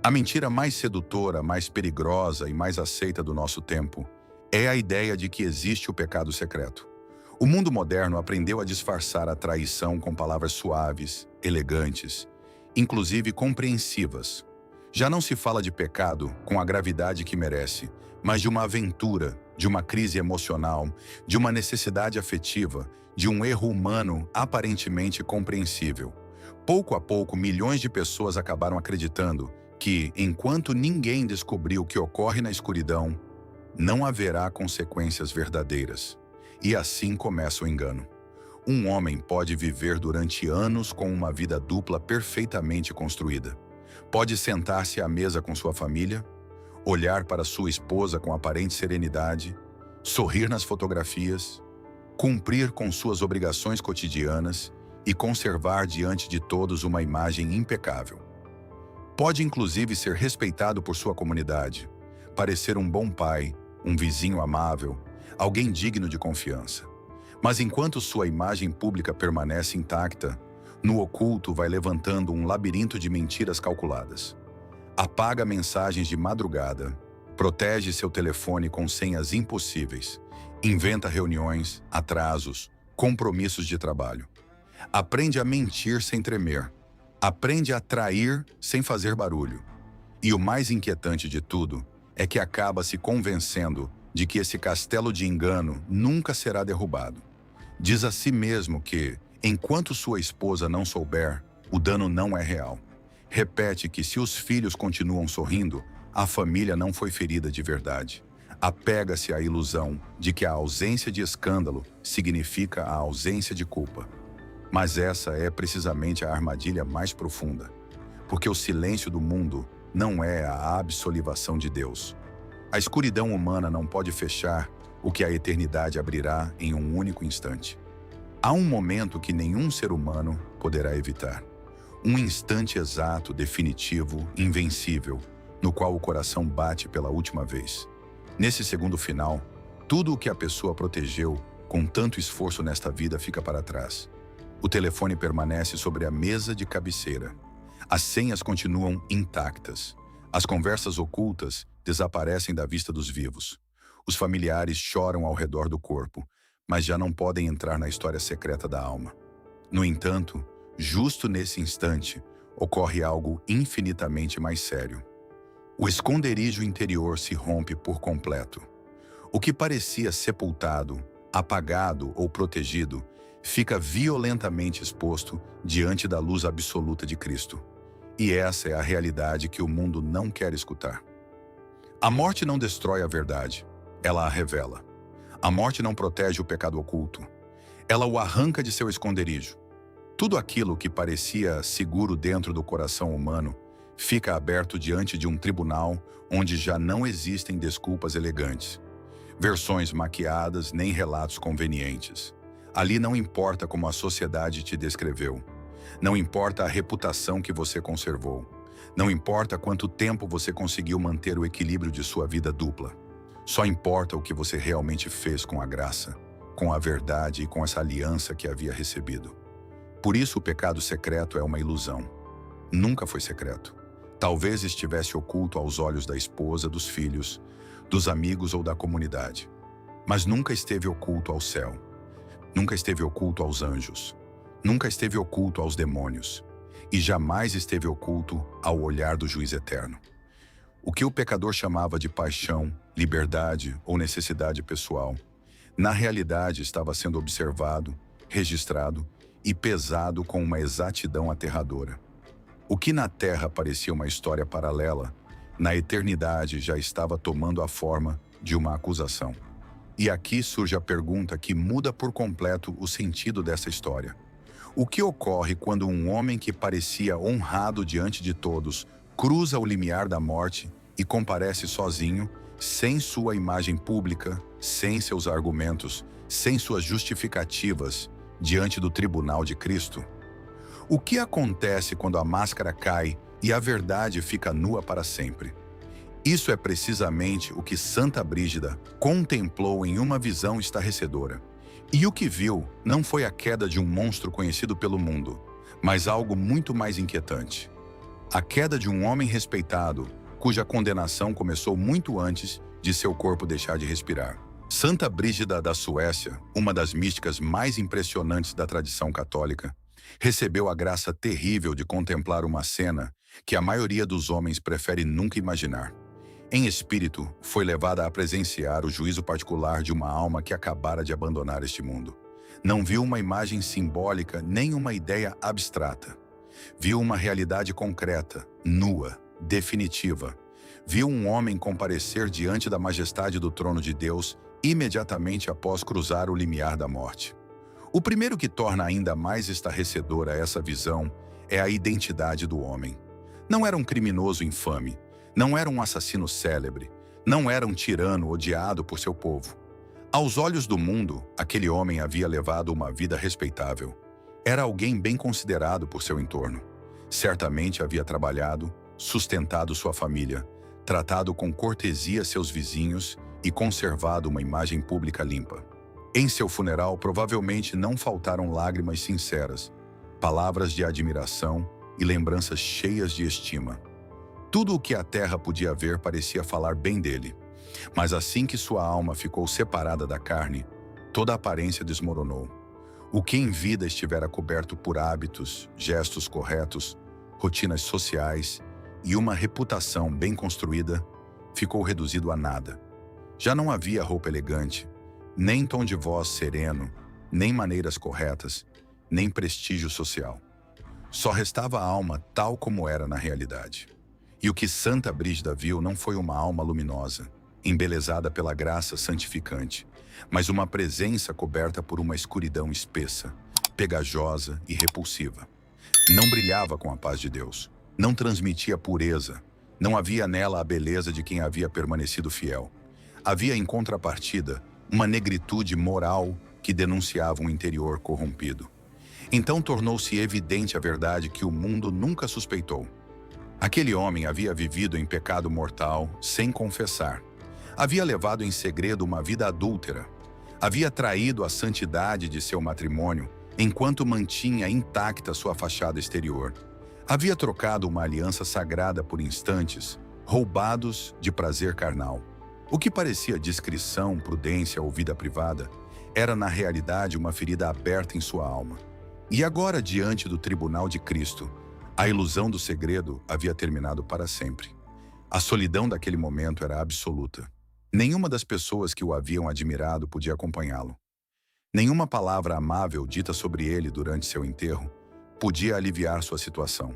A mentira mais sedutora, mais perigosa e mais aceita do nosso tempo é a ideia de que existe o pecado secreto. O mundo moderno aprendeu a disfarçar a traição com palavras suaves, elegantes, inclusive compreensivas. Já não se fala de pecado com a gravidade que merece, mas de uma aventura, de uma crise emocional, de uma necessidade afetiva, de um erro humano aparentemente compreensível. Pouco a pouco, milhões de pessoas acabaram acreditando que, enquanto ninguém descobriu o que ocorre na escuridão, não haverá consequências verdadeiras. E assim começa o engano. Um homem pode viver durante anos com uma vida dupla perfeitamente construída. Pode sentar-se à mesa com sua família, olhar para sua esposa com aparente serenidade, sorrir nas fotografias, cumprir com suas obrigações cotidianas e conservar diante de todos uma imagem impecável. Pode inclusive ser respeitado por sua comunidade, parecer um bom pai, um vizinho amável, alguém digno de confiança. Mas enquanto sua imagem pública permanece intacta, no oculto vai levantando um labirinto de mentiras calculadas. Apaga mensagens de madrugada, protege seu telefone com senhas impossíveis, inventa reuniões, atrasos, compromissos de trabalho. Aprende a mentir sem tremer. Aprende a trair sem fazer barulho. E o mais inquietante de tudo é que acaba se convencendo de que esse castelo de engano nunca será derrubado. Diz a si mesmo que, enquanto sua esposa não souber, o dano não é real. Repete que se os filhos continuam sorrindo, a família não foi ferida de verdade. Apega-se à ilusão de que a ausência de escândalo significa a ausência de culpa. Mas essa é precisamente a armadilha mais profunda, porque o silêncio do mundo não é a absolvição de Deus. A escuridão humana não pode fechar o que a eternidade abrirá em um único instante. Há um momento que nenhum ser humano poderá evitar. Um instante exato, definitivo, invencível, no qual o coração bate pela última vez. Nesse segundo final, tudo o que a pessoa protegeu com tanto esforço nesta vida fica para trás. O telefone permanece sobre a mesa de cabeceira. As senhas continuam intactas. As conversas ocultas desaparecem da vista dos vivos. Os familiares choram ao redor do corpo, mas já não podem entrar na história secreta da alma. No entanto, justo nesse instante, ocorre algo infinitamente mais sério. O esconderijo interior se rompe por completo. O que parecia sepultado, apagado ou protegido, fica violentamente exposto diante da luz absoluta de Cristo. E essa é a realidade que o mundo não quer escutar. A morte não destrói a verdade, ela a revela. A morte não protege o pecado oculto, ela o arranca de seu esconderijo. Tudo aquilo que parecia seguro dentro do coração humano fica aberto diante de um tribunal onde já não existem desculpas elegantes, versões maquiadas nem relatos convenientes. Ali não importa como a sociedade te descreveu. Não importa a reputação que você conservou. Não importa quanto tempo você conseguiu manter o equilíbrio de sua vida dupla. Só importa o que você realmente fez com a graça, com a verdade e com essa aliança que havia recebido. Por isso o pecado secreto é uma ilusão. Nunca foi secreto. Talvez estivesse oculto aos olhos da esposa, dos filhos, dos amigos ou da comunidade. Mas nunca esteve oculto ao céu. Nunca esteve oculto aos anjos. Nunca esteve oculto aos demônios. E jamais esteve oculto ao olhar do juiz eterno. O que o pecador chamava de paixão, liberdade ou necessidade pessoal, na realidade estava sendo observado, registrado e pesado com uma exatidão aterradora. O que na Terra parecia uma história paralela, na eternidade já estava tomando a forma de uma acusação. E aqui surge a pergunta que muda por completo o sentido dessa história. O que ocorre quando um homem que parecia honrado diante de todos cruza o limiar da morte e comparece sozinho, sem sua imagem pública, sem seus argumentos, sem suas justificativas, diante do tribunal de Cristo? O que acontece quando a máscara cai e a verdade fica nua para sempre? Isso é precisamente o que Santa Brígida contemplou em uma visão estarrecedora. E o que viu não foi a queda de um monstro conhecido pelo mundo, mas algo muito mais inquietante. A queda de um homem respeitado, cuja condenação começou muito antes de seu corpo deixar de respirar. Santa Brígida da Suécia, uma das místicas mais impressionantes da tradição católica, recebeu a graça terrível de contemplar uma cena que a maioria dos homens prefere nunca imaginar. Em espírito, foi levada a presenciar o juízo particular de uma alma que acabara de abandonar este mundo. Não viu uma imagem simbólica nem uma ideia abstrata. Viu uma realidade concreta, nua, definitiva. Viu um homem comparecer diante da majestade do trono de Deus imediatamente após cruzar o limiar da morte. O primeiro que torna ainda mais estarrecedora essa visão é a identidade do homem. Não era um criminoso infame, não era um assassino célebre, não era um tirano odiado por seu povo. Aos olhos do mundo, aquele homem havia levado uma vida respeitável. Era alguém bem considerado por seu entorno. Certamente havia trabalhado, sustentado sua família, tratado com cortesia seus vizinhos e conservado uma imagem pública limpa. Em seu funeral, provavelmente não faltaram lágrimas sinceras, palavras de admiração e lembranças cheias de estima. Tudo o que a terra podia ver parecia falar bem dele. Mas assim que sua alma ficou separada da carne, toda a aparência desmoronou. O que em vida estivera coberto por hábitos, gestos corretos, rotinas sociais e uma reputação bem construída, ficou reduzido a nada. Já não havia roupa elegante, nem tom de voz sereno, nem maneiras corretas, nem prestígio social. Só restava a alma tal como era na realidade. E o que Santa Brígida viu não foi uma alma luminosa, embelezada pela graça santificante, mas uma presença coberta por uma escuridão espessa, pegajosa e repulsiva. Não brilhava com a paz de Deus, não transmitia pureza, não havia nela a beleza de quem havia permanecido fiel. Havia em contrapartida uma negritude moral que denunciava um interior corrompido. Então tornou-se evidente a verdade que o mundo nunca suspeitou. Aquele homem havia vivido em pecado mortal sem confessar. Havia levado em segredo uma vida adúltera. Havia traído a santidade de seu matrimônio enquanto mantinha intacta sua fachada exterior. Havia trocado uma aliança sagrada por instantes, roubados de prazer carnal. O que parecia discrição, prudência ou vida privada, era na realidade uma ferida aberta em sua alma. E agora, diante do tribunal de Cristo, a ilusão do segredo havia terminado para sempre. A solidão daquele momento era absoluta. Nenhuma das pessoas que o haviam admirado podia acompanhá-lo. Nenhuma palavra amável dita sobre ele durante seu enterro podia aliviar sua situação.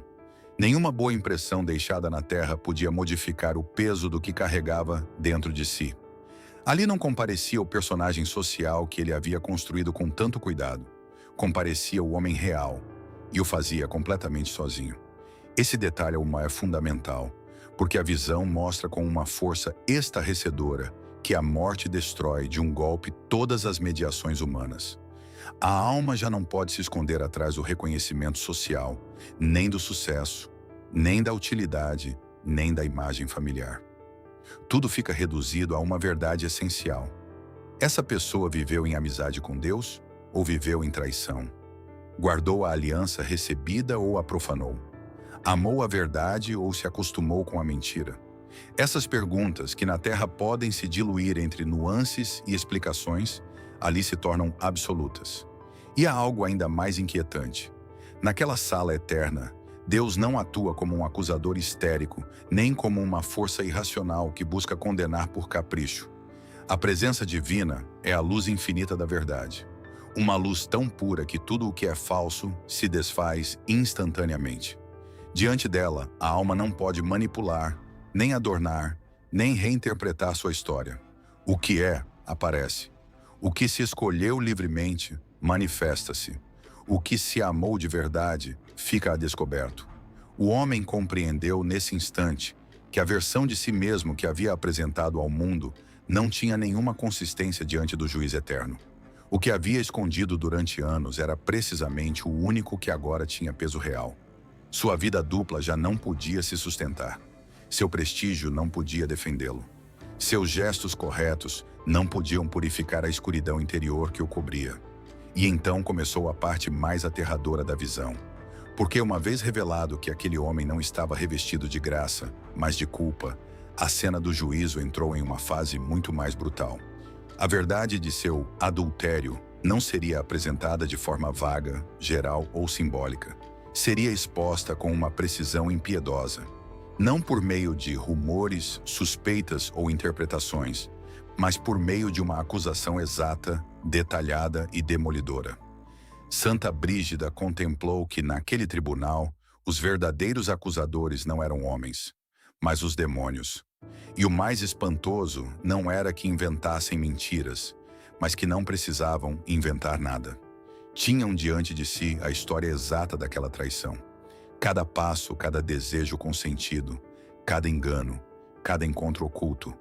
Nenhuma boa impressão deixada na terra podia modificar o peso do que carregava dentro de si. Ali não comparecia o personagem social que ele havia construído com tanto cuidado. Comparecia o homem real, e o fazia completamente sozinho. Esse detalhe é fundamental, porque a visão mostra com uma força estarrecedora que a morte destrói de um golpe todas as mediações humanas. A alma já não pode se esconder atrás do reconhecimento social, nem do sucesso, nem da utilidade, nem da imagem familiar. Tudo fica reduzido a uma verdade essencial. Essa pessoa viveu em amizade com Deus ou viveu em traição? Guardou a aliança recebida ou a profanou? Amou a verdade ou se acostumou com a mentira? Essas perguntas, que na Terra podem se diluir entre nuances e explicações, ali se tornam absolutas. E há algo ainda mais inquietante. Naquela sala eterna, Deus não atua como um acusador histérico, nem como uma força irracional que busca condenar por capricho. A presença divina é a luz infinita da verdade. Uma luz tão pura que tudo o que é falso se desfaz instantaneamente. Diante dela, a alma não pode manipular, nem adornar, nem reinterpretar sua história. O que é, aparece. O que se escolheu livremente, manifesta-se. O que se amou de verdade, fica a descoberto. O homem compreendeu nesse instante que a versão de si mesmo que havia apresentado ao mundo não tinha nenhuma consistência diante do juiz eterno. O que havia escondido durante anos era precisamente o único que agora tinha peso real. Sua vida dupla já não podia se sustentar. Seu prestígio não podia defendê-lo. Seus gestos corretos não podiam purificar a escuridão interior que o cobria. E então começou a parte mais aterradora da visão. Porque uma vez revelado que aquele homem não estava revestido de graça, mas de culpa, a cena do juízo entrou em uma fase muito mais brutal. A verdade de seu adultério não seria apresentada de forma vaga, geral ou simbólica. Seria exposta com uma precisão impiedosa, não por meio de rumores, suspeitas ou interpretações, mas por meio de uma acusação exata, detalhada e demolidora. Santa Brígida contemplou que naquele tribunal os verdadeiros acusadores não eram homens, mas os demônios. E o mais espantoso não era que inventassem mentiras, mas que não precisavam inventar nada. Tinham diante de si a história exata daquela traição. Cada passo, cada desejo consentido, cada engano, cada encontro oculto.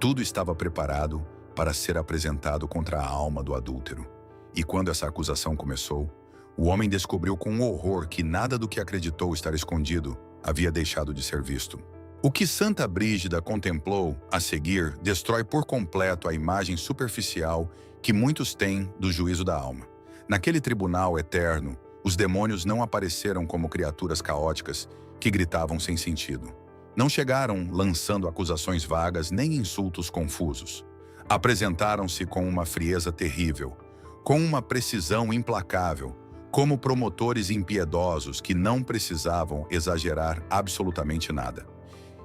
Tudo estava preparado para ser apresentado contra a alma do adúltero. E quando essa acusação começou, o homem descobriu com horror que nada do que acreditou estar escondido havia deixado de ser visto. O que Santa Brígida contemplou a seguir destrói por completo a imagem superficial que muitos têm do juízo da alma. Naquele tribunal eterno, os demônios não apareceram como criaturas caóticas que gritavam sem sentido. Não chegaram lançando acusações vagas nem insultos confusos. Apresentaram-se com uma frieza terrível, com uma precisão implacável, como promotores impiedosos que não precisavam exagerar absolutamente nada.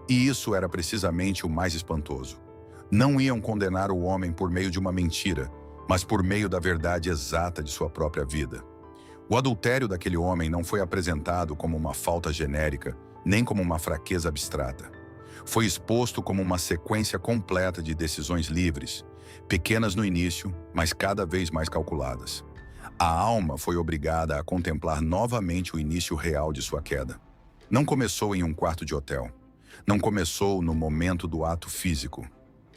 E isso era precisamente o mais espantoso. Não iam condenar o homem por meio de uma mentira, mas por meio da verdade exata de sua própria vida. O adultério daquele homem não foi apresentado como uma falta genérica, nem como uma fraqueza abstrata. Foi exposto como uma sequência completa de decisões livres, pequenas no início, mas cada vez mais calculadas. A alma foi obrigada a contemplar novamente o início real de sua queda. Não começou em um quarto de hotel. Não começou no momento do ato físico.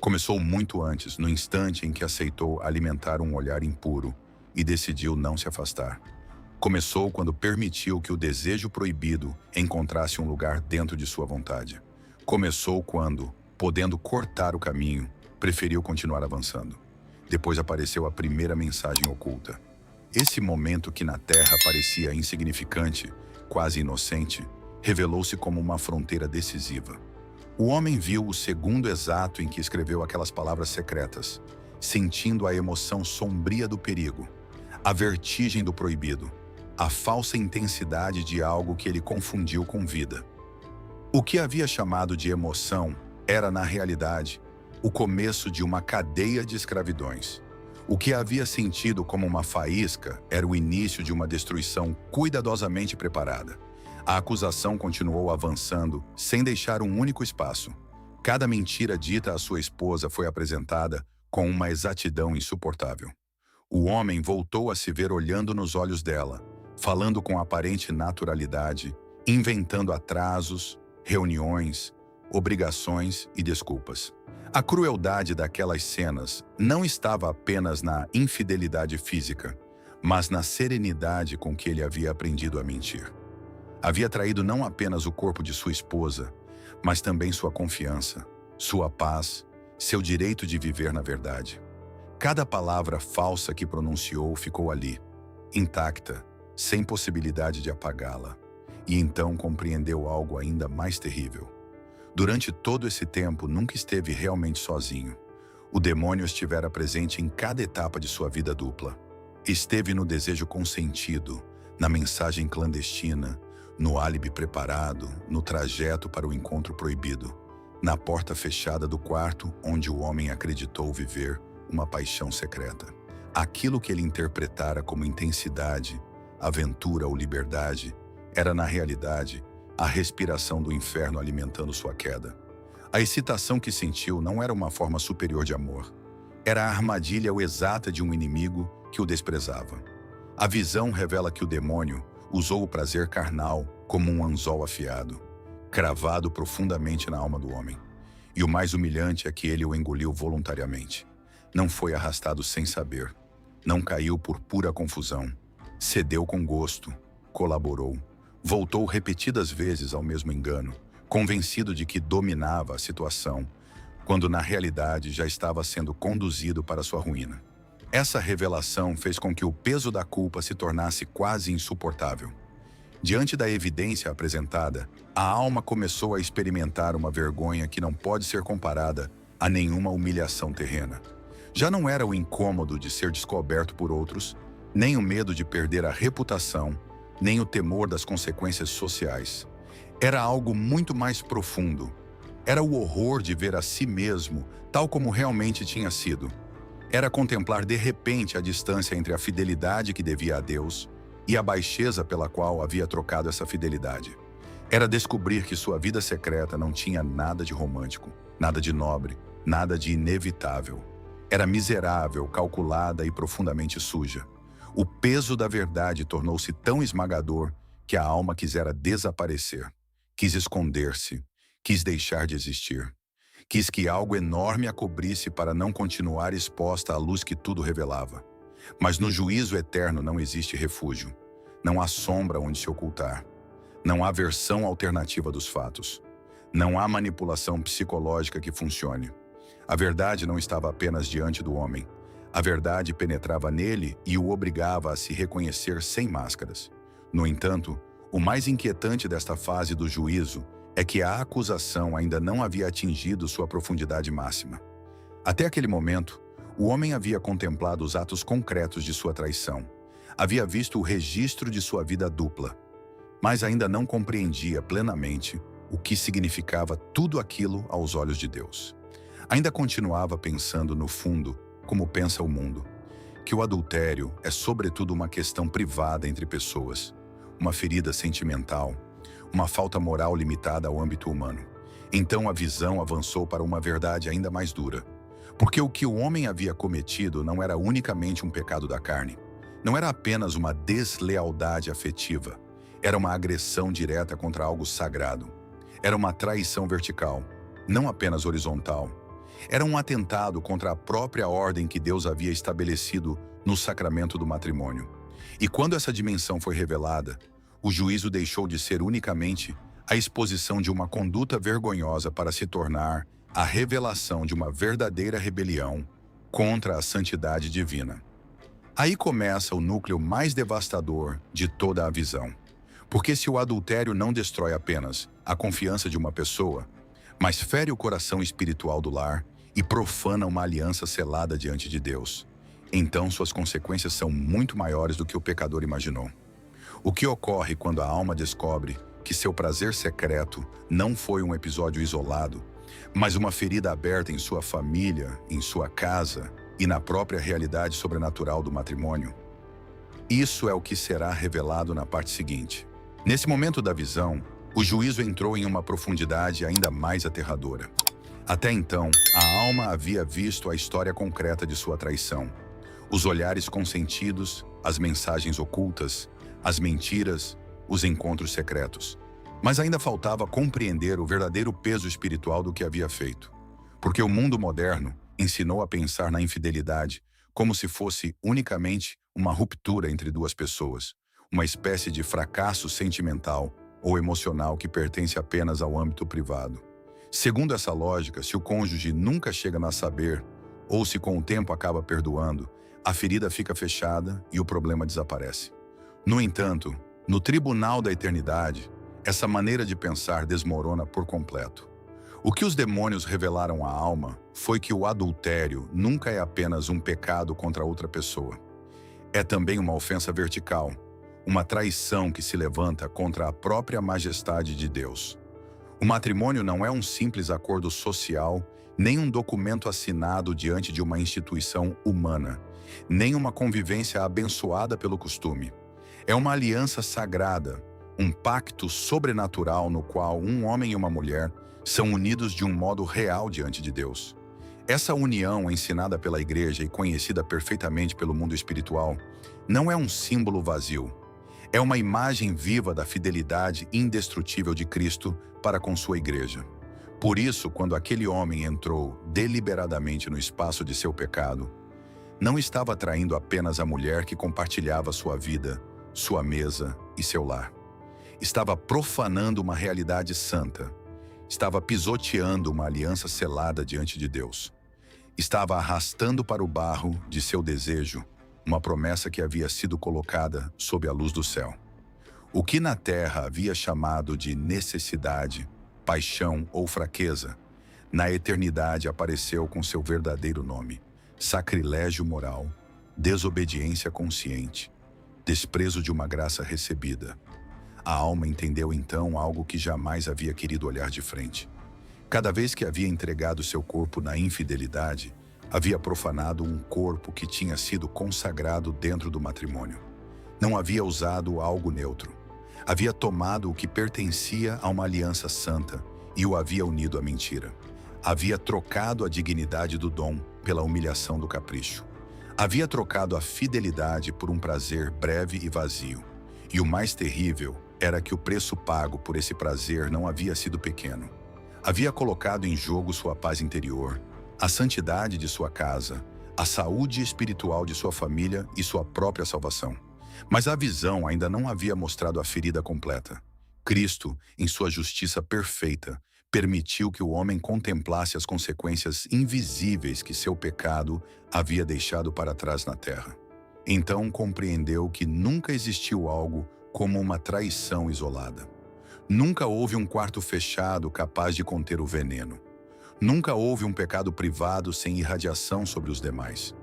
Começou muito antes, no instante em que aceitou alimentar um olhar impuro e decidiu não se afastar. Começou quando permitiu que o desejo proibido encontrasse um lugar dentro de sua vontade. Começou quando, podendo cortar o caminho, preferiu continuar avançando. Depois apareceu a primeira mensagem oculta. Esse momento que na Terra parecia insignificante, quase inocente, revelou-se como uma fronteira decisiva. O homem viu o segundo exato em que escreveu aquelas palavras secretas, sentindo a emoção sombria do perigo, a vertigem do proibido, a falsa intensidade de algo que ele confundiu com vida. O que havia chamado de emoção era, na realidade, o começo de uma cadeia de escravidões. O que havia sentido como uma faísca era o início de uma destruição cuidadosamente preparada. A acusação continuou avançando, sem deixar um único espaço. Cada mentira dita à sua esposa foi apresentada com uma exatidão insuportável. O homem voltou a se ver olhando nos olhos dela, falando com aparente naturalidade, inventando atrasos, reuniões, obrigações e desculpas. A crueldade daquelas cenas não estava apenas na infidelidade física, mas na serenidade com que ele havia aprendido a mentir. Havia traído não apenas o corpo de sua esposa, mas também sua confiança, sua paz, seu direito de viver na verdade. Cada palavra falsa que pronunciou ficou ali, intacta, sem possibilidade de apagá-la. E então compreendeu algo ainda mais terrível. Durante todo esse tempo, nunca esteve realmente sozinho. O demônio estivera presente em cada etapa de sua vida dupla. Esteve no desejo consentido, na mensagem clandestina, no álibi preparado, no trajeto para o encontro proibido, na porta fechada do quarto onde o homem acreditou viver uma paixão secreta. Aquilo que ele interpretara como intensidade, aventura ou liberdade, era na realidade a respiração do inferno alimentando sua queda. A excitação que sentiu não era uma forma superior de amor. Era a armadilha exata de um inimigo que o desprezava. A visão revela que o demônio usou o prazer carnal como um anzol afiado, cravado profundamente na alma do homem. E o mais humilhante é que ele o engoliu voluntariamente. Não foi arrastado sem saber. Não caiu por pura confusão. Cedeu com gosto. Colaborou. Voltou repetidas vezes ao mesmo engano, convencido de que dominava a situação, quando na realidade já estava sendo conduzido para sua ruína. Essa revelação fez com que o peso da culpa se tornasse quase insuportável. Diante da evidência apresentada, a alma começou a experimentar uma vergonha que não pode ser comparada a nenhuma humilhação terrena. Já não era o incômodo de ser descoberto por outros, nem o medo de perder a reputação, nem o temor das consequências sociais. Era algo muito mais profundo. Era o horror de ver a si mesmo tal como realmente tinha sido. Era contemplar de repente a distância entre a fidelidade que devia a Deus e a baixeza pela qual havia trocado essa fidelidade. Era descobrir que sua vida secreta não tinha nada de romântico, nada de nobre, nada de inevitável. Era miserável, calculada e profundamente suja. O peso da verdade tornou-se tão esmagador que a alma quisera desaparecer, quis esconder-se, quis deixar de existir. Quis que algo enorme a cobrisse para não continuar exposta à luz que tudo revelava. Mas no juízo eterno não existe refúgio. Não há sombra onde se ocultar. Não há versão alternativa dos fatos. Não há manipulação psicológica que funcione. A verdade não estava apenas diante do homem. A verdade penetrava nele e o obrigava a se reconhecer sem máscaras. No entanto, o mais inquietante desta fase do juízo é que a acusação ainda não havia atingido sua profundidade máxima. Até aquele momento, o homem havia contemplado os atos concretos de sua traição. Havia visto o registro de sua vida dupla, mas ainda não compreendia plenamente o que significava tudo aquilo aos olhos de Deus. Ainda continuava pensando no fundo, como pensa o mundo, que o adultério é sobretudo uma questão privada entre pessoas, uma ferida sentimental, uma falta moral limitada ao âmbito humano. Então a visão avançou para uma verdade ainda mais dura. Porque o que o homem havia cometido não era unicamente um pecado da carne. Não era apenas uma deslealdade afetiva. Era uma agressão direta contra algo sagrado. Era uma traição vertical, não apenas horizontal. Era um atentado contra a própria ordem que Deus havia estabelecido no sacramento do matrimônio. E quando essa dimensão foi revelada, o juízo deixou de ser unicamente a exposição de uma conduta vergonhosa para se tornar a revelação de uma verdadeira rebelião contra a santidade divina. Aí começa o núcleo mais devastador de toda a visão. Porque se o adultério não destrói apenas a confiança de uma pessoa, mas fere o coração espiritual do lar e profana uma aliança selada diante de Deus, então suas consequências são muito maiores do que o pecador imaginou. O que ocorre quando a alma descobre que seu prazer secreto não foi um episódio isolado, mas uma ferida aberta em sua família, em sua casa e na própria realidade sobrenatural do matrimônio? Isso é o que será revelado na parte seguinte. Nesse momento da visão, o juízo entrou em uma profundidade ainda mais aterradora. Até então, a alma havia visto a história concreta de sua traição. Os olhares consentidos, as mensagens ocultas, as mentiras, os encontros secretos. Mas ainda faltava compreender o verdadeiro peso espiritual do que havia feito. Porque o mundo moderno ensinou a pensar na infidelidade como se fosse unicamente uma ruptura entre duas pessoas, uma espécie de fracasso sentimental ou emocional que pertence apenas ao âmbito privado. Segundo essa lógica, se o cônjuge nunca chega a saber, ou se com o tempo acaba perdoando, a ferida fica fechada e o problema desaparece. No entanto, no tribunal da eternidade, essa maneira de pensar desmorona por completo. O que os demônios revelaram à alma foi que o adultério nunca é apenas um pecado contra outra pessoa. É também uma ofensa vertical, uma traição que se levanta contra a própria majestade de Deus. O matrimônio não é um simples acordo social, nem um documento assinado diante de uma instituição humana, nem uma convivência abençoada pelo costume. É uma aliança sagrada, um pacto sobrenatural no qual um homem e uma mulher são unidos de um modo real diante de Deus. Essa união, ensinada pela Igreja e conhecida perfeitamente pelo mundo espiritual, não é um símbolo vazio. É uma imagem viva da fidelidade indestrutível de Cristo para com sua Igreja. Por isso, quando aquele homem entrou deliberadamente no espaço de seu pecado, não estava traindo apenas a mulher que compartilhava sua vida, sua mesa e seu lar. Estava profanando uma realidade santa. Estava pisoteando uma aliança selada diante de Deus. Estava arrastando para o barro de seu desejo uma promessa que havia sido colocada sob a luz do céu. O que na terra havia chamado de necessidade, paixão ou fraqueza, na eternidade apareceu com seu verdadeiro nome: sacrilégio moral, desobediência consciente, desprezo de uma graça recebida. A alma entendeu então algo que jamais havia querido olhar de frente. Cada vez que havia entregado seu corpo na infidelidade, havia profanado um corpo que tinha sido consagrado dentro do matrimônio. Não havia usado algo neutro. Havia tomado o que pertencia a uma aliança santa e o havia unido à mentira. Havia trocado a dignidade do dom pela humilhação do capricho. Havia trocado a fidelidade por um prazer breve e vazio. E o mais terrível era que o preço pago por esse prazer não havia sido pequeno. Havia colocado em jogo sua paz interior, a santidade de sua casa, a saúde espiritual de sua família e sua própria salvação. Mas a visão ainda não havia mostrado a ferida completa. Cristo, em sua justiça perfeita, permitiu que o homem contemplasse as consequências invisíveis que seu pecado havia deixado para trás na terra. Então compreendeu que nunca existiu algo como uma traição isolada. Nunca houve um quarto fechado capaz de conter o veneno. Nunca houve um pecado privado sem irradiação sobre os demais.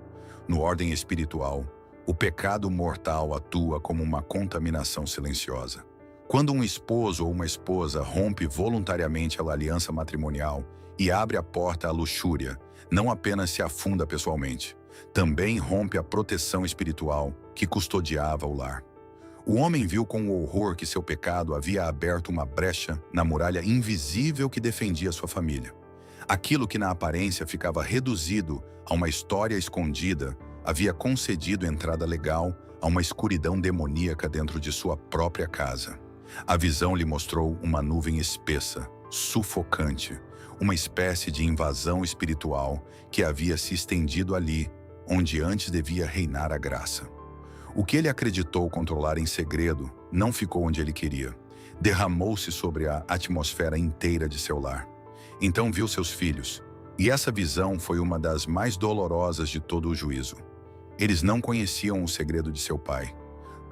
No ordem espiritual, o pecado mortal atua como uma contaminação silenciosa. Quando um esposo ou uma esposa rompe voluntariamente a aliança matrimonial e abre a porta à luxúria, não apenas se afunda pessoalmente, também rompe a proteção espiritual que custodiava o lar. O homem viu com horror que seu pecado havia aberto uma brecha na muralha invisível que defendia sua família. Aquilo que na aparência ficava reduzido a uma história escondida havia concedido entrada legal a uma escuridão demoníaca dentro de sua própria casa. A visão lhe mostrou uma nuvem espessa, sufocante, uma espécie de invasão espiritual que havia se estendido ali, onde antes devia reinar a graça. O que ele acreditou controlar em segredo não ficou onde ele queria. Derramou-se sobre a atmosfera inteira de seu lar. Então viu seus filhos, e essa visão foi uma das mais dolorosas de todo o juízo. Eles não conheciam o segredo de seu pai.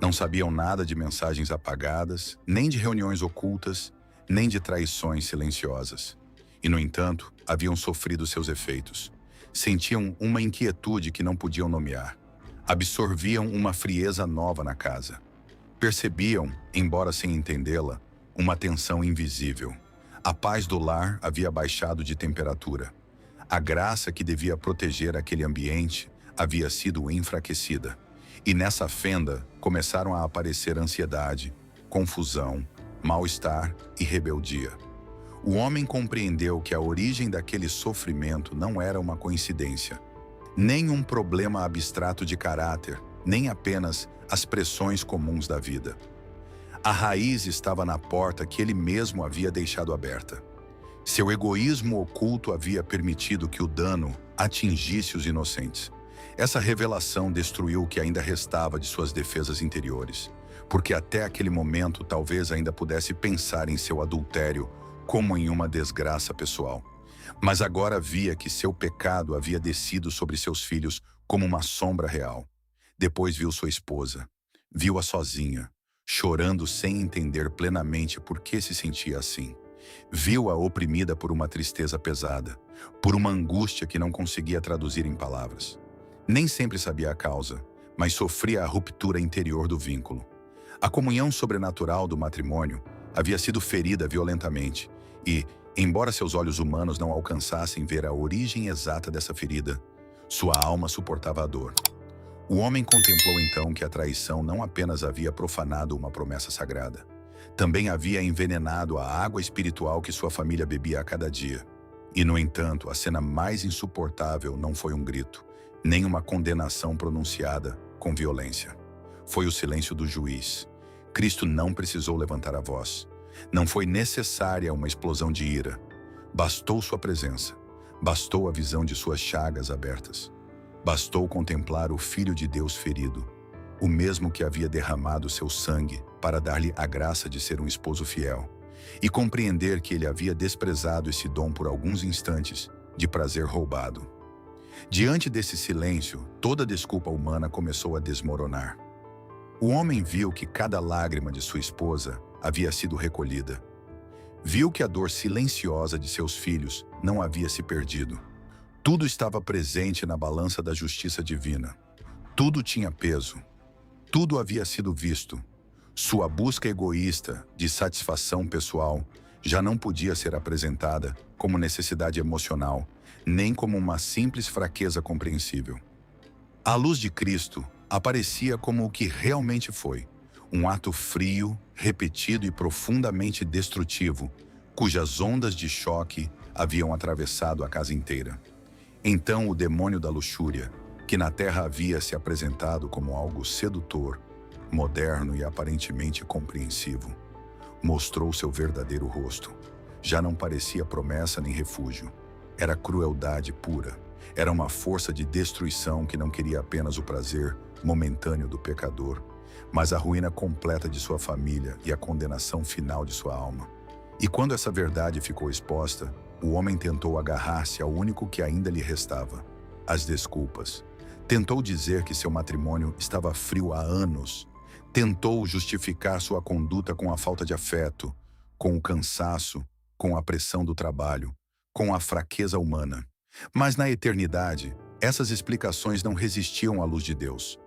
Não sabiam nada de mensagens apagadas, nem de reuniões ocultas, nem de traições silenciosas. E, no entanto, haviam sofrido seus efeitos. Sentiam uma inquietude que não podiam nomear. Absorviam uma frieza nova na casa. Percebiam, embora sem entendê-la, uma tensão invisível. A paz do lar havia baixado de temperatura. A graça que devia proteger aquele ambiente havia sido enfraquecida. E nessa fenda começaram a aparecer ansiedade, confusão, mal-estar e rebeldia. O homem compreendeu que a origem daquele sofrimento não era uma coincidência, nem um problema abstrato de caráter, nem apenas as pressões comuns da vida. A raiz estava na porta que ele mesmo havia deixado aberta. Seu egoísmo oculto havia permitido que o dano atingisse os inocentes. Essa revelação destruiu o que ainda restava de suas defesas interiores, porque até aquele momento talvez ainda pudesse pensar em seu adultério como em uma desgraça pessoal. Mas agora via que seu pecado havia descido sobre seus filhos como uma sombra real. Depois viu sua esposa, viu-a sozinha, chorando sem entender plenamente por que se sentia assim. Viu-a oprimida por uma tristeza pesada, por uma angústia que não conseguia traduzir em palavras. Nem sempre sabia a causa, mas sofria a ruptura interior do vínculo. A comunhão sobrenatural do matrimônio havia sido ferida violentamente e, embora seus olhos humanos não alcançassem ver a origem exata dessa ferida, sua alma suportava a dor. O homem contemplou então que a traição não apenas havia profanado uma promessa sagrada, também havia envenenado a água espiritual que sua família bebia a cada dia. E, no entanto, a cena mais insuportável não foi um grito, nem uma condenação pronunciada com violência. Foi o silêncio do juiz. Cristo não precisou levantar a voz. Não foi necessária uma explosão de ira. Bastou sua presença. Bastou a visão de suas chagas abertas. Bastou contemplar o Filho de Deus ferido, o mesmo que havia derramado seu sangue para dar-lhe a graça de ser um esposo fiel, e compreender que ele havia desprezado esse dom por alguns instantes de prazer roubado. Diante desse silêncio, toda desculpa humana começou a desmoronar. O homem viu que cada lágrima de sua esposa havia sido recolhida. Viu que a dor silenciosa de seus filhos não havia se perdido. Tudo estava presente na balança da justiça divina. Tudo tinha peso. Tudo havia sido visto. Sua busca egoísta de satisfação pessoal já não podia ser apresentada como necessidade emocional, nem como uma simples fraqueza compreensível. A luz de Cristo aparecia como o que realmente foi, um ato frio, repetido e profundamente destrutivo, cujas ondas de choque haviam atravessado a casa inteira. Então o demônio da luxúria, que na terra havia se apresentado como algo sedutor, moderno e aparentemente compreensivo, mostrou seu verdadeiro rosto. Já não parecia promessa nem refúgio. Era crueldade pura. Era uma força de destruição que não queria apenas o prazer momentâneo do pecador, mas a ruína completa de sua família e a condenação final de sua alma. E quando essa verdade ficou exposta, o homem tentou agarrar-se ao único que ainda lhe restava: as desculpas. Tentou dizer que seu matrimônio estava frio há anos. Tentou justificar sua conduta com a falta de afeto, com o cansaço, com a pressão do trabalho, com a fraqueza humana. Mas na eternidade, essas explicações não resistiam à luz de Deus.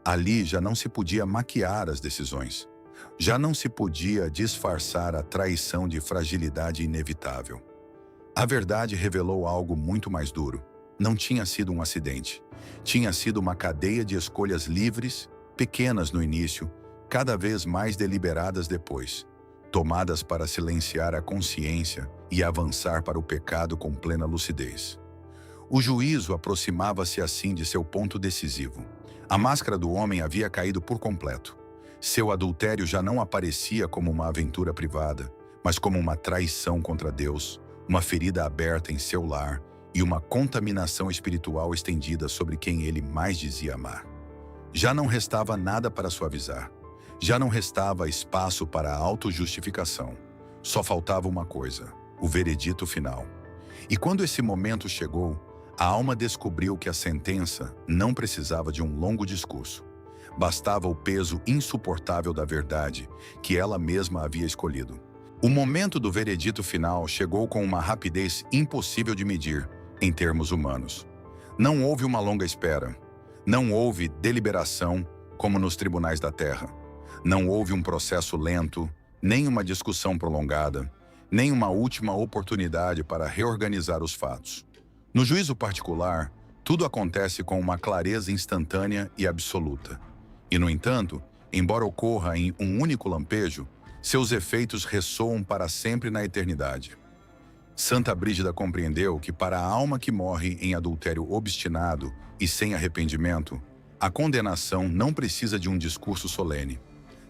Ali já não se podia maquiar as decisões. Já não se podia disfarçar a traição de fragilidade inevitável. A verdade revelou algo muito mais duro. Não tinha sido um acidente. Tinha sido uma cadeia de escolhas livres, pequenas no início, cada vez mais deliberadas depois, tomadas para silenciar a consciência e avançar para o pecado com plena lucidez. O juízo aproximava-se assim de seu ponto decisivo. A máscara do homem havia caído por completo. Seu adultério já não aparecia como uma aventura privada, mas como uma traição contra Deus, uma ferida aberta em seu lar e uma contaminação espiritual estendida sobre quem ele mais dizia amar. Já não restava nada para suavizar. Já não restava espaço para a autojustificação. Só faltava uma coisa: o veredito final. E quando esse momento chegou, a alma descobriu que a sentença não precisava de um longo discurso. Bastava o peso insuportável da verdade que ela mesma havia escolhido. O momento do veredito final chegou com uma rapidez impossível de medir, em termos humanos. Não houve uma longa espera. Não houve deliberação, como nos tribunais da terra. Não houve um processo lento, nem uma discussão prolongada, nem uma última oportunidade para reorganizar os fatos. No juízo particular, tudo acontece com uma clareza instantânea e absoluta. E, no entanto, embora ocorra em um único lampejo, seus efeitos ressoam para sempre na eternidade. Santa Brígida compreendeu que para a alma que morre em adultério obstinado e sem arrependimento, a condenação não precisa de um discurso solene.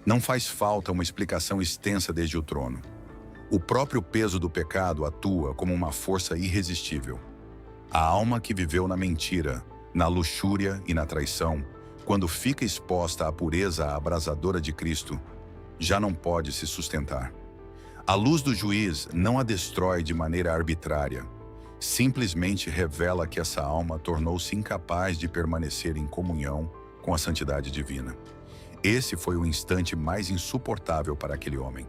Não faz falta uma explicação extensa desde o trono. O próprio peso do pecado atua como uma força irresistível. A alma que viveu na mentira, na luxúria e na traição, quando fica exposta à pureza abrasadora de Cristo, já não pode se sustentar. A luz do juiz não a destrói de maneira arbitrária. Simplesmente revela que essa alma tornou-se incapaz de permanecer em comunhão com a santidade divina. Esse foi o instante mais insuportável para aquele homem.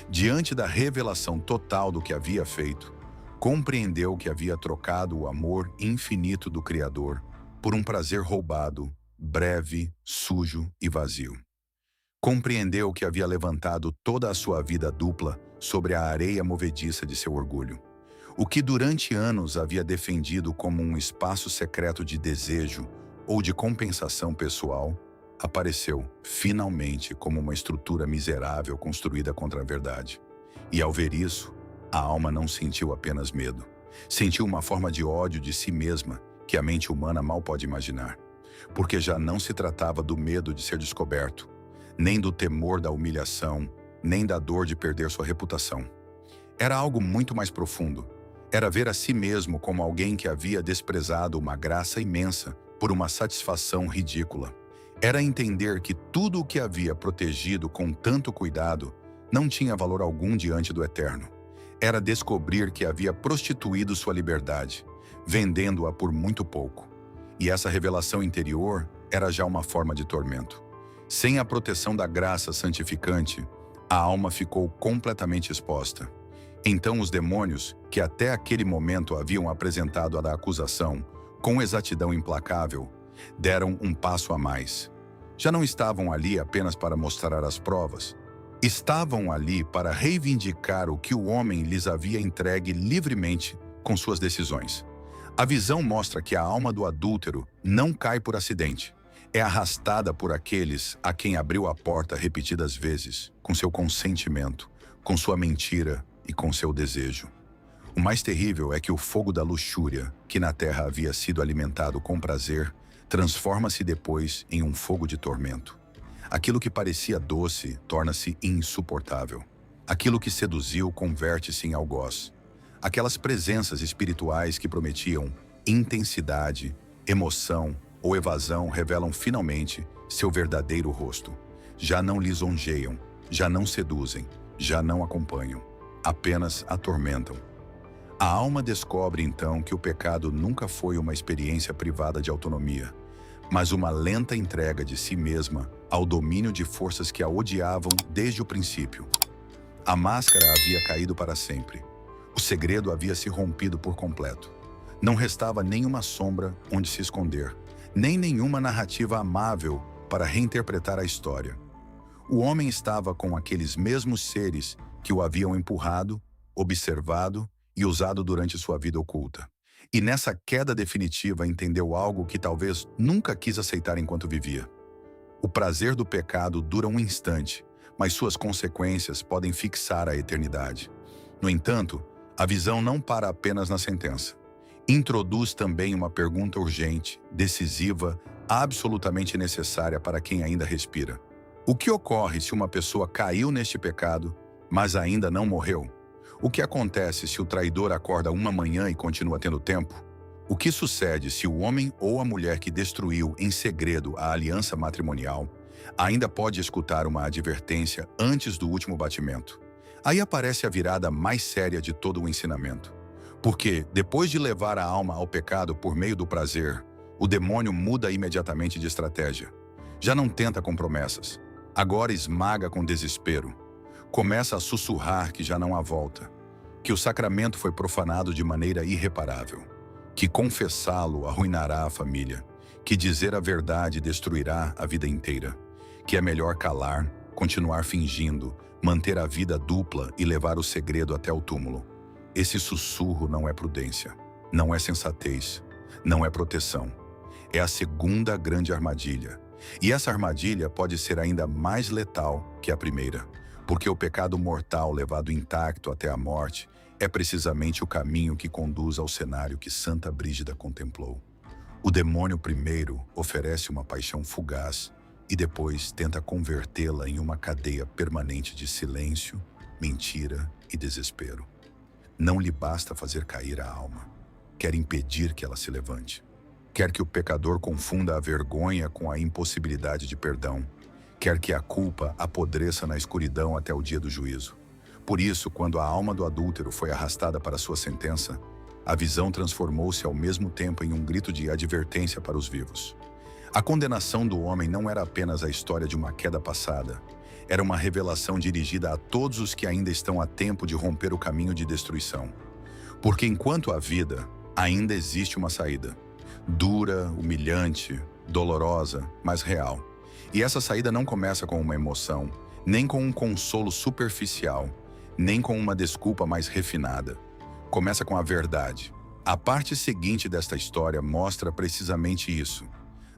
Diante da revelação total do que havia feito, compreendeu que havia trocado o amor infinito do Criador por um prazer roubado, breve, sujo e vazio. Compreendeu que havia levantado toda a sua vida dupla sobre a areia movediça de seu orgulho. O que durante anos havia defendido como um espaço secreto de desejo ou de compensação pessoal, apareceu, finalmente, como uma estrutura miserável construída contra a verdade. E ao ver isso, a alma não sentiu apenas medo. Sentiu uma forma de ódio de si mesma que a mente humana mal pode imaginar. Porque já não se tratava do medo de ser descoberto, nem do temor da humilhação, nem da dor de perder sua reputação. Era algo muito mais profundo. Era ver a si mesmo como alguém que havia desprezado uma graça imensa por uma satisfação ridícula. Era entender que tudo o que havia protegido com tanto cuidado não tinha valor algum diante do Eterno. Era descobrir que havia prostituído sua liberdade, vendendo-a por muito pouco. E essa revelação interior era já uma forma de tormento. Sem a proteção da graça santificante, a alma ficou completamente exposta. Então os demônios, que até aquele momento haviam apresentado a acusação com exatidão implacável, deram um passo a mais. Já não estavam ali apenas para mostrar as provas. Estavam ali para reivindicar o que o homem lhes havia entregue livremente com suas decisões. A visão mostra que a alma do adúltero não cai por acidente. É arrastada por aqueles a quem abriu a porta repetidas vezes, com seu consentimento, com sua mentira e com seu desejo. O mais terrível é que o fogo da luxúria, que na terra havia sido alimentado com prazer, transforma-se depois em um fogo de tormento. Aquilo que parecia doce torna-se insuportável. Aquilo que seduziu converte-se em algoz. Aquelas presenças espirituais que prometiam intensidade, emoção ou evasão revelam finalmente seu verdadeiro rosto. Já não lisonjeiam, já não seduzem, já não acompanham, apenas atormentam. A alma descobre então que o pecado nunca foi uma experiência privada de autonomia, mas uma lenta entrega de si mesma ao domínio de forças que a odiavam desde o princípio. A máscara havia caído para sempre. O segredo havia se rompido por completo. Não restava nenhuma sombra onde se esconder, nem nenhuma narrativa amável para reinterpretar a história. O homem estava com aqueles mesmos seres que o haviam empurrado, observado e usado durante sua vida oculta. E nessa queda definitiva entendeu algo que talvez nunca quis aceitar enquanto vivia. O prazer do pecado dura um instante, mas suas consequências podem fixar a eternidade. No entanto, a visão não para apenas na sentença. Introduz também uma pergunta urgente, decisiva, absolutamente necessária para quem ainda respira. O que ocorre se uma pessoa caiu neste pecado, mas ainda não morreu? O que acontece se o traidor acorda uma manhã e continua tendo tempo? O que sucede se o homem ou a mulher que destruiu em segredo a aliança matrimonial ainda pode escutar uma advertência antes do último batimento? Aí aparece a virada mais séria de todo o ensinamento. Porque, depois de levar a alma ao pecado por meio do prazer, o demônio muda imediatamente de estratégia. Já não tenta com promessas. Agora esmaga com desespero. Começa a sussurrar que já não há volta. Que o sacramento foi profanado de maneira irreparável. Que confessá-lo arruinará a família. Que dizer a verdade destruirá a vida inteira. Que é melhor calar, continuar fingindo, manter a vida dupla e levar o segredo até o túmulo. Esse sussurro não é prudência, não é sensatez, não é proteção. É a segunda grande armadilha. E essa armadilha pode ser ainda mais letal que a primeira, porque o pecado mortal levado intacto até a morte é precisamente o caminho que conduz ao cenário que Santa Brígida contemplou. O demônio primeiro oferece uma paixão fugaz e depois tenta convertê-la em uma cadeia permanente de silêncio, mentira e desespero. Não lhe basta fazer cair a alma. Quer impedir que ela se levante. Quer que o pecador confunda a vergonha com a impossibilidade de perdão. Quer que a culpa apodreça na escuridão até o dia do juízo. Por isso, quando a alma do adúltero foi arrastada para sua sentença, a visão transformou-se ao mesmo tempo em um grito de advertência para os vivos. A condenação do homem não era apenas a história de uma queda passada. Era uma revelação dirigida a todos os que ainda estão a tempo de romper o caminho de destruição. Porque enquanto há vida, ainda existe uma saída. Dura, humilhante, dolorosa, mas real. E essa saída não começa com uma emoção, nem com um consolo superficial, nem com uma desculpa mais refinada. Começa com a verdade. A parte seguinte desta história mostra precisamente isso.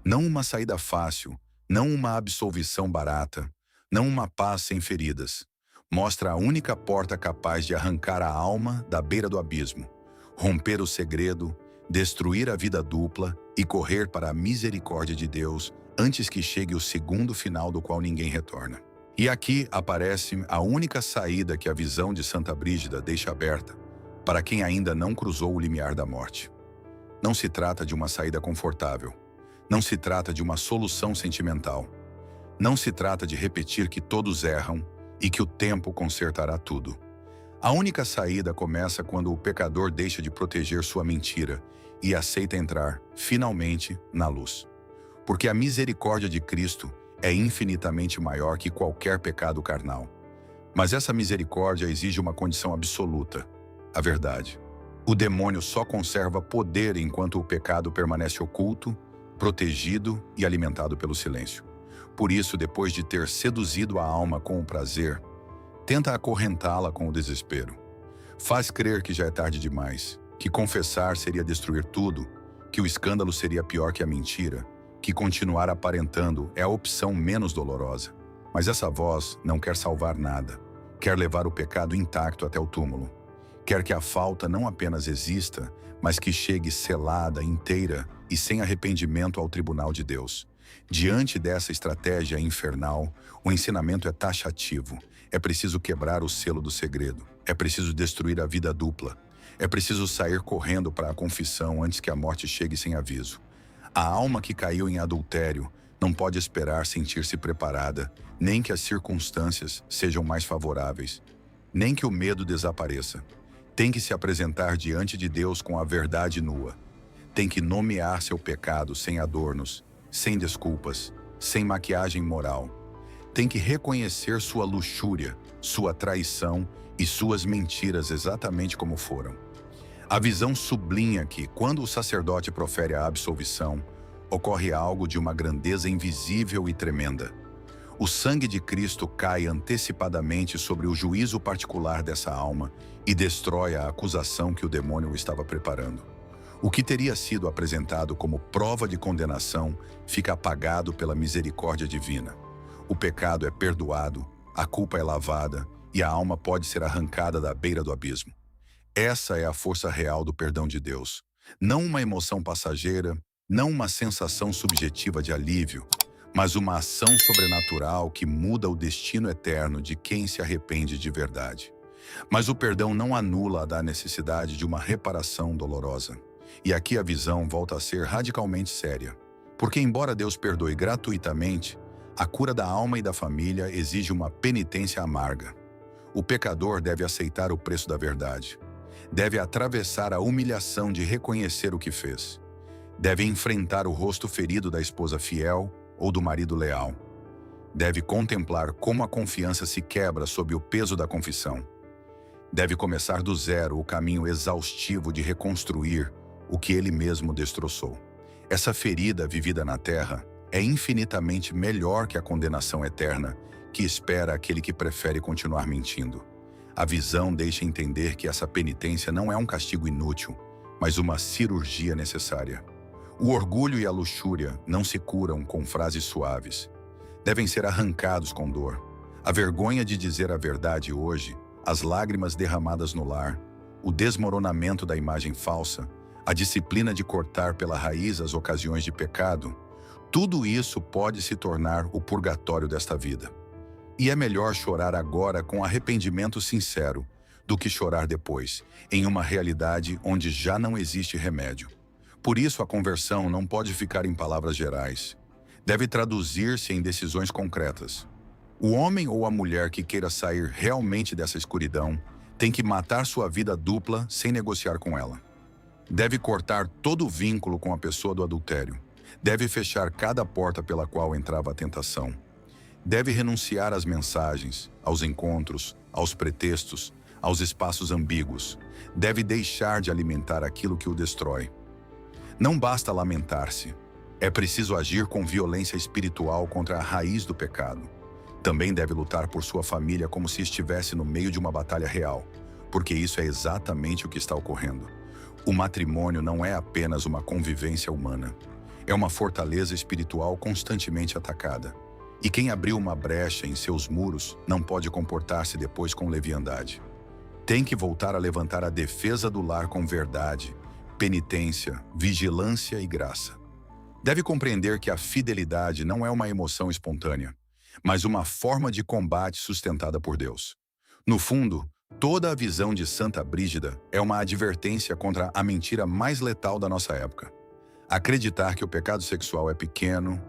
Não uma saída fácil, não uma absolvição barata, não uma paz sem feridas. Mostra a única porta capaz de arrancar a alma da beira do abismo, romper o segredo, destruir a vida dupla e correr para a misericórdia de Deus antes que chegue o segundo final do qual ninguém retorna. E aqui aparece a única saída que a visão de Santa Brígida deixa aberta para quem ainda não cruzou o limiar da morte. Não se trata de uma saída confortável. Não se trata de uma solução sentimental. Não se trata de repetir que todos erram e que o tempo consertará tudo. A única saída começa quando o pecador deixa de proteger sua mentira e aceita entrar, finalmente, na luz. Porque a misericórdia de Cristo é infinitamente maior que qualquer pecado carnal. Mas essa misericórdia exige uma condição absoluta: a verdade. O demônio só conserva poder enquanto o pecado permanece oculto, protegido e alimentado pelo silêncio. Por isso, depois de ter seduzido a alma com o prazer, tenta acorrentá-la com o desespero. Faz crer que já é tarde demais, que confessar seria destruir tudo, que o escândalo seria pior que a mentira, que continuar aparentando é a opção menos dolorosa. Mas essa voz não quer salvar nada, quer levar o pecado intacto até o túmulo. Quer que a falta não apenas exista, mas que chegue selada, inteira e sem arrependimento ao tribunal de Deus. Diante dessa estratégia infernal, o ensinamento é taxativo. É preciso quebrar o selo do segredo. É preciso destruir a vida dupla. É preciso sair correndo para a confissão antes que a morte chegue sem aviso. A alma que caiu em adultério não pode esperar sentir-se preparada, nem que as circunstâncias sejam mais favoráveis, nem que o medo desapareça. Tem que se apresentar diante de Deus com a verdade nua. Tem que nomear seu pecado sem adornos, sem desculpas, sem maquiagem moral. Tem que reconhecer sua luxúria, sua traição e suas mentiras exatamente como foram. A visão sublinha que, quando o sacerdote profere a absolvição, ocorre algo de uma grandeza invisível e tremenda. O sangue de Cristo cai antecipadamente sobre o juízo particular dessa alma e destrói a acusação que o demônio estava preparando. O que teria sido apresentado como prova de condenação fica apagado pela misericórdia divina. O pecado é perdoado, a culpa é lavada e a alma pode ser arrancada da beira do abismo. Essa é a força real do perdão de Deus. Não uma emoção passageira, não uma sensação subjetiva de alívio, mas uma ação sobrenatural que muda o destino eterno de quem se arrepende de verdade. Mas o perdão não anula a necessidade de uma reparação dolorosa. E aqui a visão volta a ser radicalmente séria. Porque embora Deus perdoe gratuitamente, a cura da alma e da família exige uma penitência amarga. O pecador deve aceitar o preço da verdade. Deve atravessar a humilhação de reconhecer o que fez. Deve enfrentar o rosto ferido da esposa fiel ou do marido leal. Deve contemplar como a confiança se quebra sob o peso da confissão. Deve começar do zero o caminho exaustivo de reconstruir o que ele mesmo destroçou. Essa ferida vivida na terra é infinitamente melhor que a condenação eterna que espera aquele que prefere continuar mentindo. A visão deixa entender que essa penitência não é um castigo inútil, mas uma cirurgia necessária. O orgulho e a luxúria não se curam com frases suaves. Devem ser arrancados com dor. A vergonha de dizer a verdade hoje, as lágrimas derramadas no lar, o desmoronamento da imagem falsa, a disciplina de cortar pela raiz as ocasiões de pecado, tudo isso pode se tornar o purgatório desta vida. E é melhor chorar agora com arrependimento sincero do que chorar depois, em uma realidade onde já não existe remédio. Por isso, a conversão não pode ficar em palavras gerais. Deve traduzir-se em decisões concretas. O homem ou a mulher que queira sair realmente dessa escuridão tem que matar sua vida dupla sem negociar com ela. Deve cortar todo o vínculo com a pessoa do adultério. Deve fechar cada porta pela qual entrava a tentação. Deve renunciar às mensagens, aos encontros, aos pretextos, aos espaços ambíguos. Deve deixar de alimentar aquilo que o destrói. Não basta lamentar-se. É preciso agir com violência espiritual contra a raiz do pecado. Também deve lutar por sua família como se estivesse no meio de uma batalha real, porque isso é exatamente o que está ocorrendo. O matrimônio não é apenas uma convivência humana. É uma fortaleza espiritual constantemente atacada. E quem abriu uma brecha em seus muros não pode comportar-se depois com leviandade. Tem que voltar a levantar a defesa do lar com verdade, penitência, vigilância e graça. Deve compreender que a fidelidade não é uma emoção espontânea, mas uma forma de combate sustentada por Deus. No fundo, toda a visão de Santa Brígida é uma advertência contra a mentira mais letal da nossa época. Acreditar que o pecado sexual é pequeno,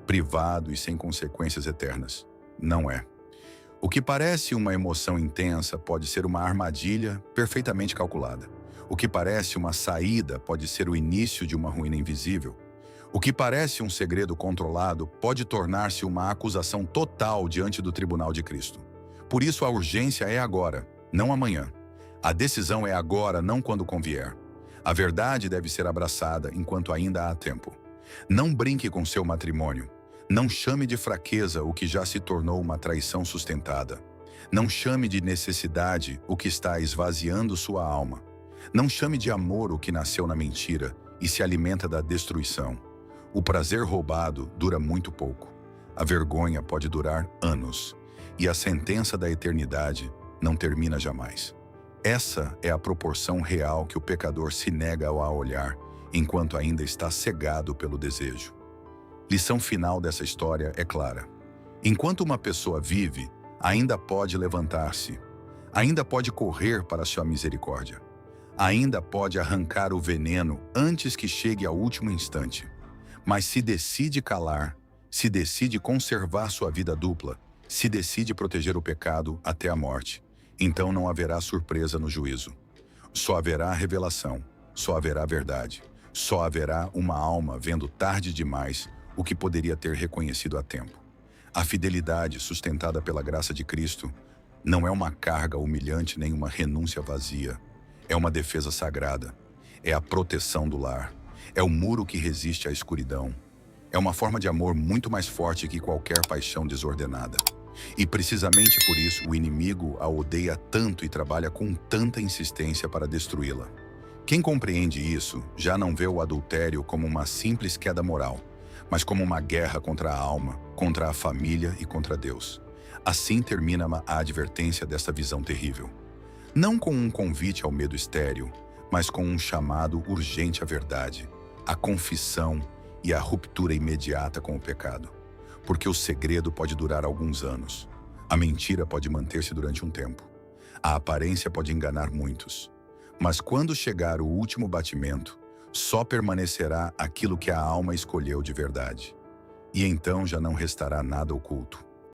privado e sem consequências eternas. Não é. O que parece uma emoção intensa pode ser uma armadilha perfeitamente calculada. O que parece uma saída pode ser o início de uma ruína invisível. O que parece um segredo controlado pode tornar-se uma acusação total diante do tribunal de Cristo. Por isso a urgência é agora, não amanhã. A decisão é agora, não quando convier. A verdade deve ser abraçada enquanto ainda há tempo. Não brinque com seu matrimônio. Não chame de fraqueza o que já se tornou uma traição sustentada. Não chame de necessidade o que está esvaziando sua alma. Não chame de amor o que nasceu na mentira e se alimenta da destruição. O prazer roubado dura muito pouco. A vergonha pode durar anos. E a sentença da eternidade não termina jamais. Essa é a proporção real que o pecador se nega a olhar enquanto ainda está cegado pelo desejo. Lição final dessa história é clara. Enquanto uma pessoa vive, ainda pode levantar-se, ainda pode correr para sua misericórdia, ainda pode arrancar o veneno antes que chegue ao último instante. Mas se decide calar, se decide conservar sua vida dupla, se decide proteger o pecado até a morte, então não haverá surpresa no juízo. Só haverá revelação, só haverá verdade, só haverá uma alma vendo tarde demais o que poderia ter reconhecido a tempo. A fidelidade sustentada pela graça de Cristo não é uma carga humilhante nem uma renúncia vazia. É uma defesa sagrada. É a proteção do lar. É o muro que resiste à escuridão. É uma forma de amor muito mais forte que qualquer paixão desordenada. E precisamente por isso o inimigo a odeia tanto e trabalha com tanta insistência para destruí-la. Quem compreende isso já não vê o adultério como uma simples queda moral, mas como uma guerra contra a alma, contra a família e contra Deus. Assim termina a advertência desta visão terrível. Não com um convite ao medo estéril, mas com um chamado urgente à verdade, à confissão e à ruptura imediata com o pecado. Porque o segredo pode durar alguns anos. A mentira pode manter-se durante um tempo. A aparência pode enganar muitos. Mas quando chegar o último batimento, só permanecerá aquilo que a alma escolheu de verdade. E então já não restará nada oculto.